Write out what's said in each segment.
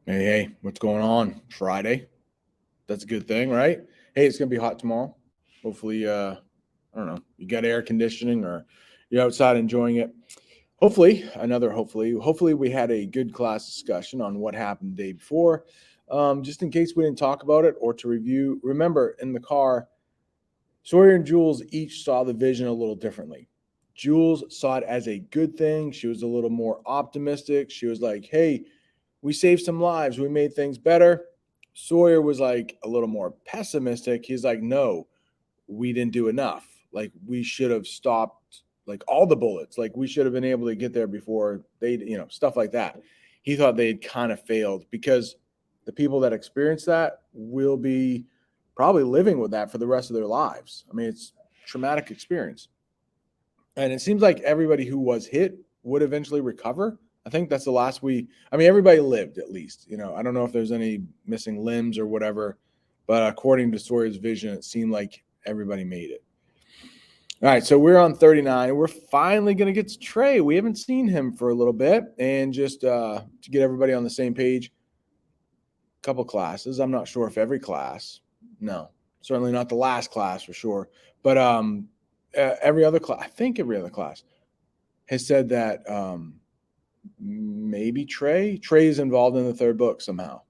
Hey, what's going on? Friday. That's a good thing, right? Hey, it's gonna be hot tomorrow. Hopefully, I don't know, you got air conditioning or you're outside enjoying it. Hopefully, we had a good class discussion on what happened the day before. Just in case we didn't talk about it or to review, remember in the car, Sawyer and Jules each saw the vision a little differently. Jules saw it as a good thing. She was a little more optimistic. She was like, hey, we saved some lives. We made things better. Sawyer was like a little more pessimistic. He's like, no, we didn't do enough. Like, we should have stopped like all the bullets. Like, we should have been able to get there before they, stuff like that. He thought they had kind of failed because the people that experience that will be probably living with that for the rest of their lives. I mean, it's a traumatic experience. And it seems like everybody who was hit would eventually recover. I think that's the last everybody lived at least. I don't know if there's any missing limbs or whatever, but according to Sawyer's vision, it seemed like everybody made it. All right, so we're on 39. We're finally going to get to Trey. We haven't seen him for a little bit. And just to get everybody on the same page, a couple classes. I'm not sure if every class. No, certainly not the last class for sure. But every other class, I think every other class has said that maybe Trey is involved in the third book somehow.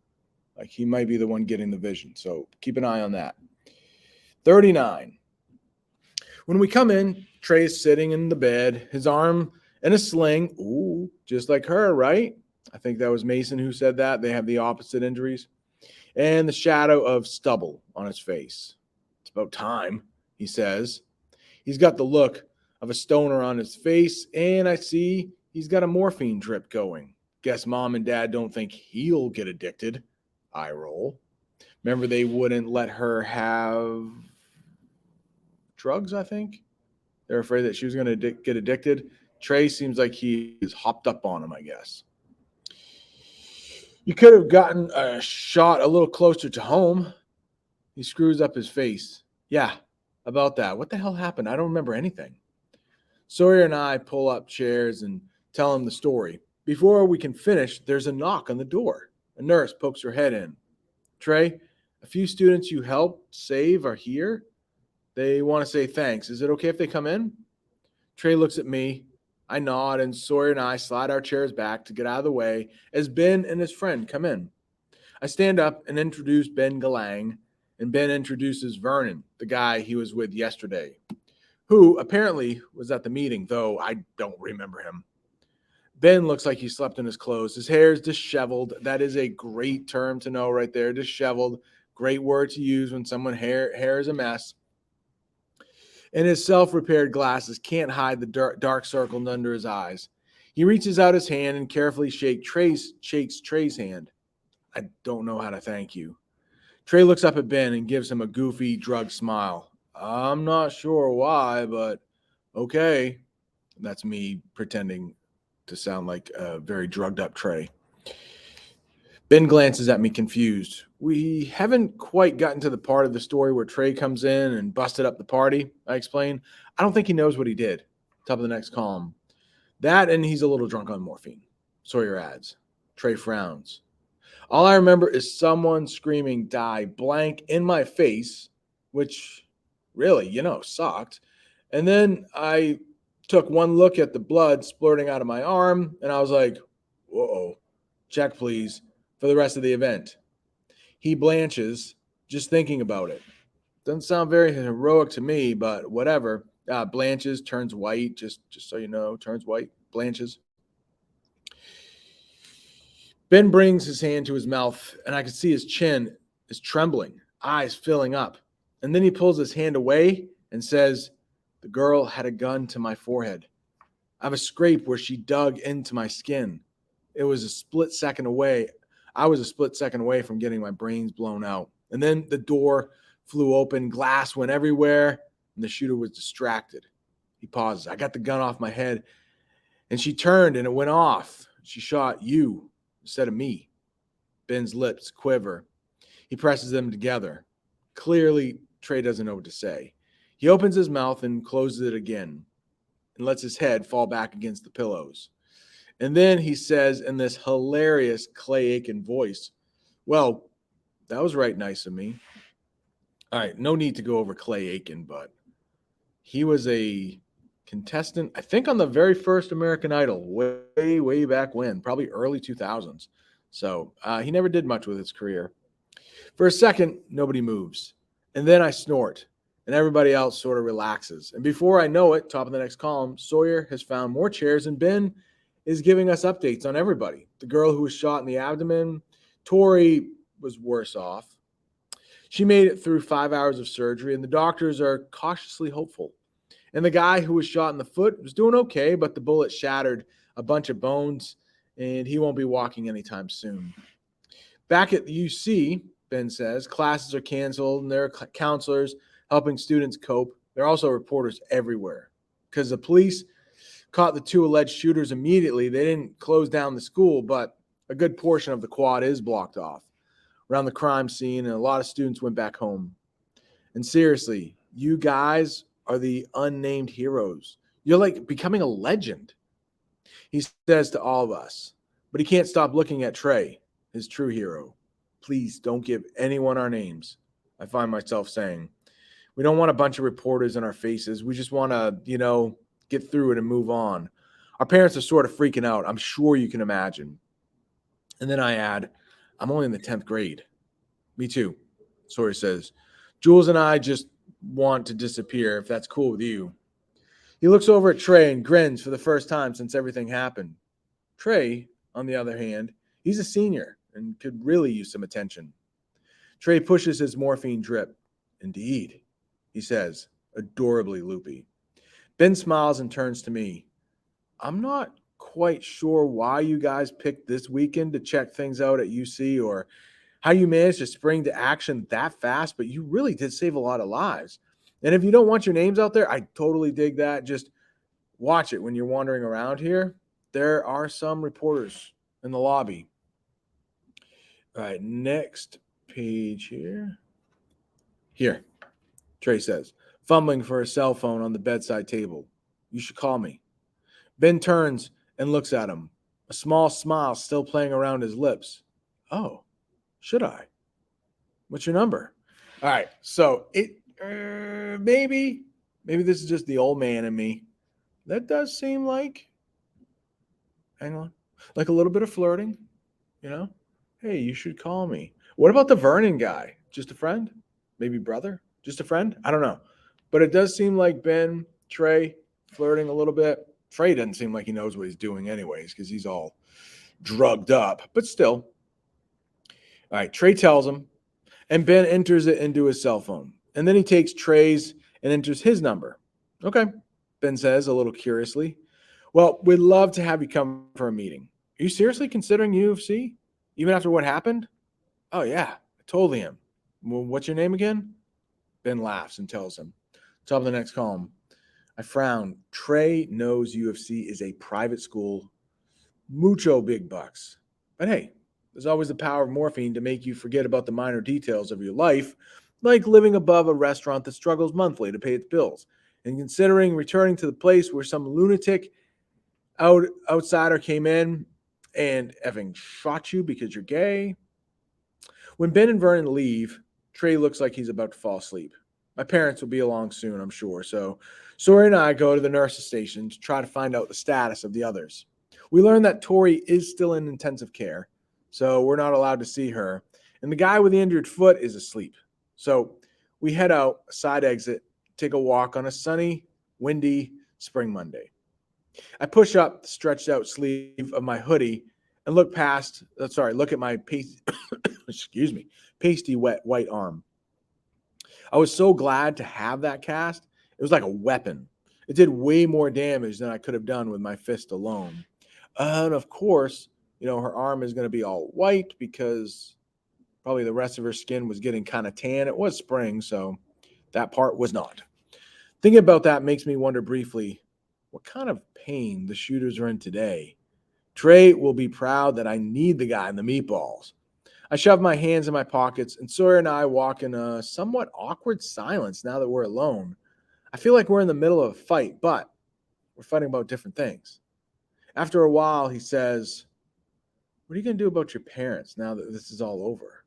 Like, he might be the one getting the vision. So keep an eye on that. 39. When we come in, Trey's sitting in the bed, his arm in a sling. Ooh, just like her, right? I think that was Mason who said that. They have the opposite injuries. And the shadow of stubble on his face. It's about time, he says. He's got the look of a stoner on his face, and I see he's got a morphine drip going. Guess mom and dad don't think he'll get addicted. I roll. Remember, they wouldn't let her have drugs, I think. They're afraid that she was going to get addicted. Trey seems like he is hopped up on him, I guess. You could have gotten a shot a little closer to home. He screws up his face. Yeah, about that. What the hell happened? I don't remember anything. Sawyer and I pull up chairs and tell him the story. Before we can finish, there's a knock on the door. A nurse pokes her head in. Trey, a few students you helped save are here. They want to say thanks. Is it okay if they come in? Trey looks at me. I nod, and Sawyer and I slide our chairs back to get out of the way as Ben and his friend come in. I stand up and introduce Ben Galang, and Ben introduces Vernon, the guy he was with yesterday, who apparently was at the meeting, though I don't remember him. Ben looks like he slept in his clothes. His hair is disheveled. That is a great term to know right there, disheveled. Great word to use when someone hair is a mess. And his self-repaired glasses can't hide the dark circle under his eyes. He reaches out his hand and carefully shakes Trey's hand. I don't know how to thank you. Trey looks up at Ben and gives him a goofy, drug smile. I'm not sure why, but okay. That's me pretending to sound like a very drugged up Trey. Ben glances at me confused. We haven't quite gotten to the part of the story where Trey comes in and busted up the party, I explain. I don't think he knows what he did. Top of the next column. That and he's a little drunk on morphine, Sawyer adds. Trey frowns. All I remember is someone screaming die blank in my face, which really, sucked. And then I took one look at the blood splurting out of my arm, and I was like, whoa, check please, for the rest of the event. He blanches, just thinking about it. Doesn't sound very heroic to me, but whatever. Blanches, turns white, just so you know, turns white, blanches. Ben brings his hand to his mouth, and I can see his chin is trembling, eyes filling up. And then he pulls his hand away and says, the girl had a gun to my forehead. I have a scrape where she dug into my skin. It was a split second away. I was a split second away from getting my brains blown out. And then the door flew open, glass went everywhere, and the shooter was distracted. He pauses. I got the gun off my head, and she turned, and it went off. She shot you instead of me. Ben's lips quiver. He presses them together. Clearly, Trey doesn't know what to say. He opens his mouth and closes it again and lets his head fall back against the pillows. And then he says in this hilarious Clay Aiken voice, "Well, that was right nice of me." All right, no need to go over Clay Aiken, but he was a contestant, I think, on the very first American Idol, way back when, probably early 2000s. So he never did much with his career. For a second, nobody moves. And then I snort, and everybody else sort of relaxes. And before I know it, top of the next column, Sawyer has found more chairs, and Ben is giving us updates on everybody. The girl who was shot in the abdomen, Tori was worse off. She made it through 5 hours of surgery, and the doctors are cautiously hopeful. And the guy who was shot in the foot was doing okay, but the bullet shattered a bunch of bones, and he won't be walking anytime soon. Back at the UC, Ben says, classes are canceled, and there are counselors helping students cope. There are also reporters everywhere. Because the police caught the two alleged shooters immediately, they didn't close down the school, but a good portion of the quad is blocked off around the crime scene, and a lot of students went back home. And seriously, you guys are the unnamed heroes. You're like becoming a legend, he says to all of us. But he can't stop looking at Trey, his true hero. Please don't give anyone our names, I find myself saying. We don't want a bunch of reporters in our faces. We just want to, get through it and move on. Our parents are sort of freaking out. I'm sure you can imagine. And then I add, I'm only in the 10th grade. Me too, Sawyer says. Jules and I just want to disappear, if that's cool with you. He looks over at Trey and grins for the first time since everything happened. Trey, on the other hand, he's a senior and could really use some attention. Trey pushes his morphine drip. Indeed, he says, adorably loopy. Ben smiles and turns to me. I'm not quite sure why you guys picked this weekend to check things out at UC or how you managed to spring to action that fast, but you really did save a lot of lives. And if you don't want your names out there, I totally dig that. Just watch it when you're wandering around here. There are some reporters in the lobby. All right, next page here. Here, Trey says, fumbling for a cell phone on the bedside table. You should call me. Ben turns and looks at him, a small smile still playing around his lips. Oh, should I? What's your number? All right, so maybe this is just the old man in me. That does seem like, hang on, like a little bit of flirting, you know? Hey, you should call me. What about the Vernon guy? Just a friend? Maybe brother? Just a friend? I don't know. But it does seem like Ben, Trey, flirting a little bit. Trey doesn't seem like he knows what he's doing anyways because he's all drugged up. But still. All right, Trey tells him, and Ben enters it into his cell phone. And then he takes Trey's and enters his number. Okay, Ben says a little curiously. Well, we'd love to have you come for a meeting. Are you seriously considering UFC? Even after what happened? Oh, yeah, I totally am. Well, what's your name again? Ben laughs and tells him. Top of the next column. I frown. Trey knows UFC is a private school. Mucho big bucks. But hey, there's always the power of morphine to make you forget about the minor details of your life, like living above a restaurant that struggles monthly to pay its bills, and considering returning to the place where some lunatic outsider came in and effing shot you because you're gay. When Ben and Vernon leave, Trey looks like he's about to fall asleep. My parents will be along soon, I'm sure, so Sawyer and I go to the nurse's station to try to find out the status of the others. We learn that Tori is still in intensive care, so we're not allowed to see her, and the guy with the injured foot is asleep. So we head out a side exit, take a walk on a sunny, windy spring Monday. I push up the stretched out sleeve of my hoodie and look at my pasty wet white arm. I was so glad to have that cast. It was like a weapon. It did way more damage than I could have done with my fist alone. And of course, her arm is going to be all white because probably the rest of her skin was getting kind of tan. It was spring, so that part was not. Thinking about that makes me wonder briefly what kind of pain the shooters are in today. Trey will be proud that I need the guy in the meatballs. I shove my hands in my pockets, and Sawyer and I walk in a somewhat awkward silence now that we're alone. I feel like we're in the middle of a fight, but we're fighting about different things. After a while, he says, "What are you going to do about your parents now that this is all over?"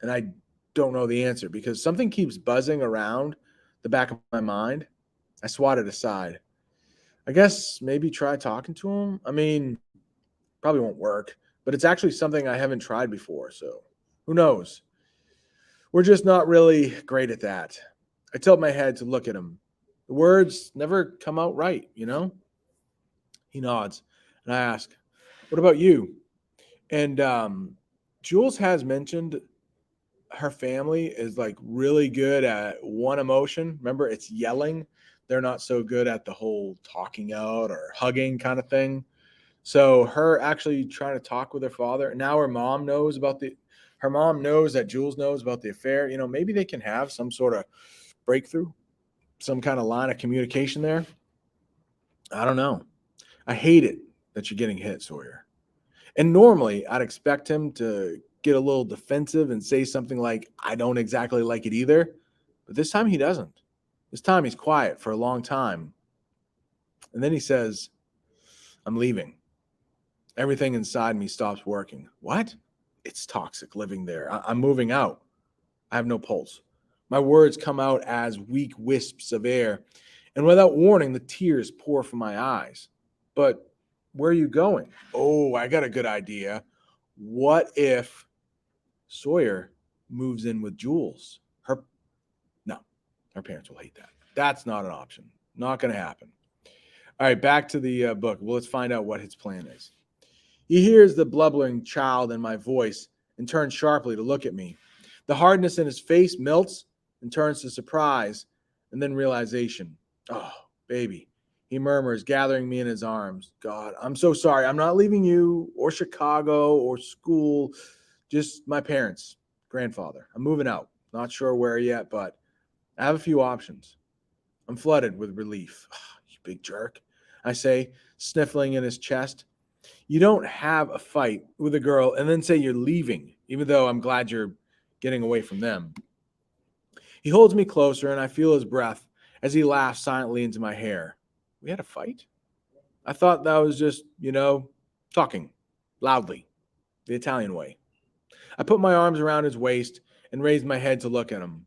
And I don't know the answer because something keeps buzzing around the back of my mind. I swat it aside. I guess maybe try talking to him. I mean, probably won't work, but it's actually something I haven't tried before. So who knows? We're just not really great at that. I tilt my head to look at him. The words never come out right, you know? He nods, and I ask, "What about you?" And Jules has mentioned her family is like really good at one emotion. Remember, it's yelling. They're not so good at the whole talking out or hugging kind of thing. So her actually trying to talk with her father. Now her mom knows that Jules knows about the affair. You know, maybe they can have some sort of breakthrough, some kind of line of communication there. I don't know. I hate it that you're getting hit, Sawyer. And normally I'd expect him to get a little defensive and say something like, "I don't exactly like it either." But this time he doesn't. This time he's quiet for a long time. And then he says, "I'm leaving." Everything inside me stops working. What? It's toxic living there. I'm moving out. I have no pulse. My words come out as weak wisps of air, and without warning, the tears pour from my eyes. But where are you going? Oh, I got a good idea. What if Sawyer moves in with Jules? No, her parents will hate that. That's not an option. Not going to happen. All right, back to the book. Well, let's find out what his plan is. He hears the blubbering child in my voice and turns sharply to look at me. The hardness in his face melts and turns to surprise and then realization. "Oh, baby," he murmurs, gathering me in his arms. "God, I'm so sorry. I'm not leaving you or Chicago or school, just my parents, grandfather. I'm moving out. Not sure where yet, but I have a few options." I'm flooded with relief. "Oh, you big jerk," I say, sniffling in his chest. You don't have a fight with a girl and then say you're leaving, even though I'm glad you're getting away from them. He holds me closer, and I feel his breath as he laughs silently into my hair. "We had a fight? I thought that was just, talking loudly, the Italian way." I put my arms around his waist and raised my head to look at him.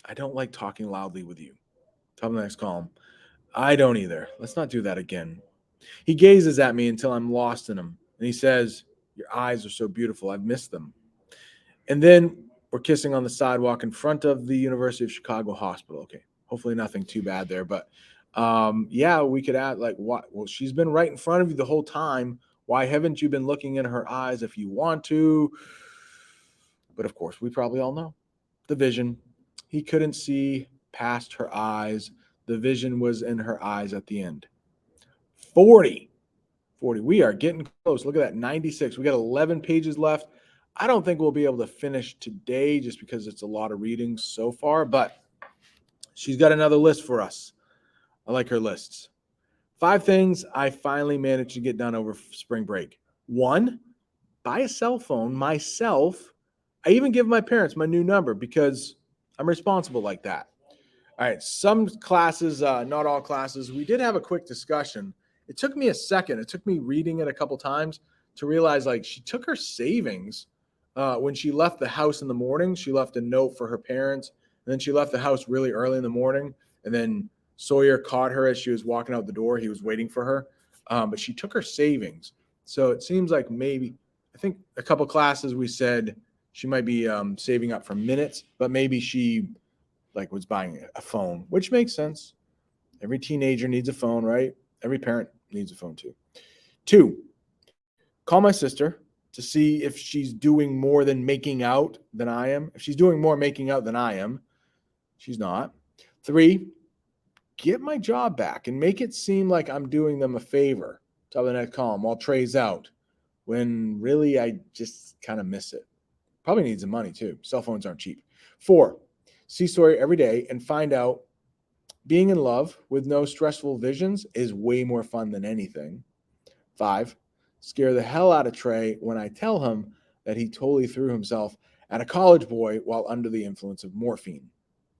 "I don't like talking loudly with you." Tell him next calm. "I don't either. Let's not do that again." He gazes at me until I'm lost in him, and he says, "Your eyes are so beautiful. I've missed them." And then we're kissing on the sidewalk in front of the University of Chicago Hospital. Okay, hopefully nothing too bad there, but yeah, we could add like, what? Well, she's been right in front of you the whole time. Why haven't you been looking in her eyes if you want to? But of course, we probably all know the vision. He couldn't see past her eyes. The vision was in her eyes at the end. 40. 40. We are getting close. Look at that, 96. We got 11 pages left. I don't think we'll be able to finish today just because it's a lot of reading so far, but she's got another list for us. I like her lists. 5 things I finally managed to get done over spring break. 1, buy a cell phone myself. I even give my parents my new number because I'm responsible like that. All right, some classes, not all classes, we did have a quick discussion. It took me a second. It took me reading it a couple times to realize like she took her savings when she left the house in the morning. She left a note for her parents, and then she left the house really early in the morning. And then Sawyer caught her as she was walking out the door. He was waiting for her, but she took her savings. So it seems like maybe, I think a couple classes we said she might be saving up for minutes, but maybe she like was buying a phone, which makes sense. Every teenager needs a phone, right? Every parent needs a phone too. 2, call my sister to see if she's doing more than making out than I am. If she's doing more making out than I am, she's not. 3, get my job back and make it seem like I'm doing them a favor. Tell the next call while Trey's out, when really I just kind of miss it. Probably needs the money too. Cell phones aren't cheap. 4, see Sawyer every day and find out being in love with no stressful visions is way more fun than anything. 5, scare the hell out of Trey when I tell him that he totally threw himself at a college boy while under the influence of morphine.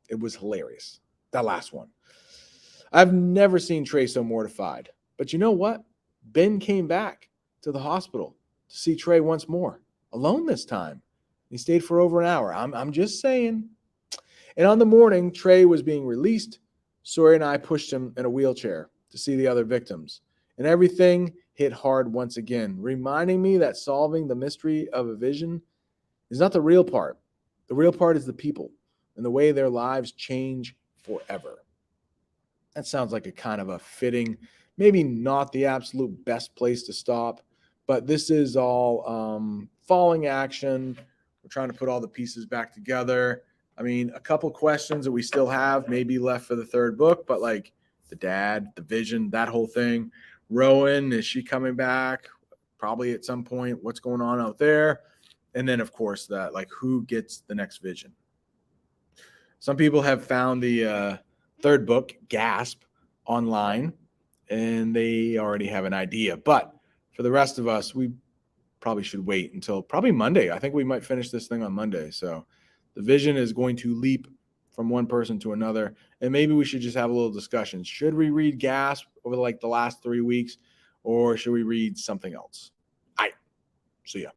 It was hilarious. That last one. I've never seen Trey so mortified. But you know what? Ben came back to the hospital to see Trey once more, alone this time. He stayed for over an hour. I'm just saying. And on the morning Trey was being released, Sawyer and I pushed him in a wheelchair to see the other victims. And everything hit hard once again, reminding me that solving the mystery of a vision is not the real part. The real part is the people and the way their lives change forever. That sounds like a kind of a fitting, maybe not the absolute best place to stop, but this is all falling action. We're trying to put all the pieces back together. I mean, a couple questions that we still have maybe left for the third book, but like the dad, the vision, that whole thing. Rowan, is she coming back? Probably at some point. What's going on out there? And then, of course, that like who gets the next vision. Some people have found the third book, Gasp, online, and they already have an idea. But for the rest of us, we probably should wait until probably Monday. I think we might finish this thing on Monday. So the vision is going to leap from one person to another. And maybe we should just have a little discussion. Should we read Gasp over like the last 3 weeks, or should we read something else? All right. See ya.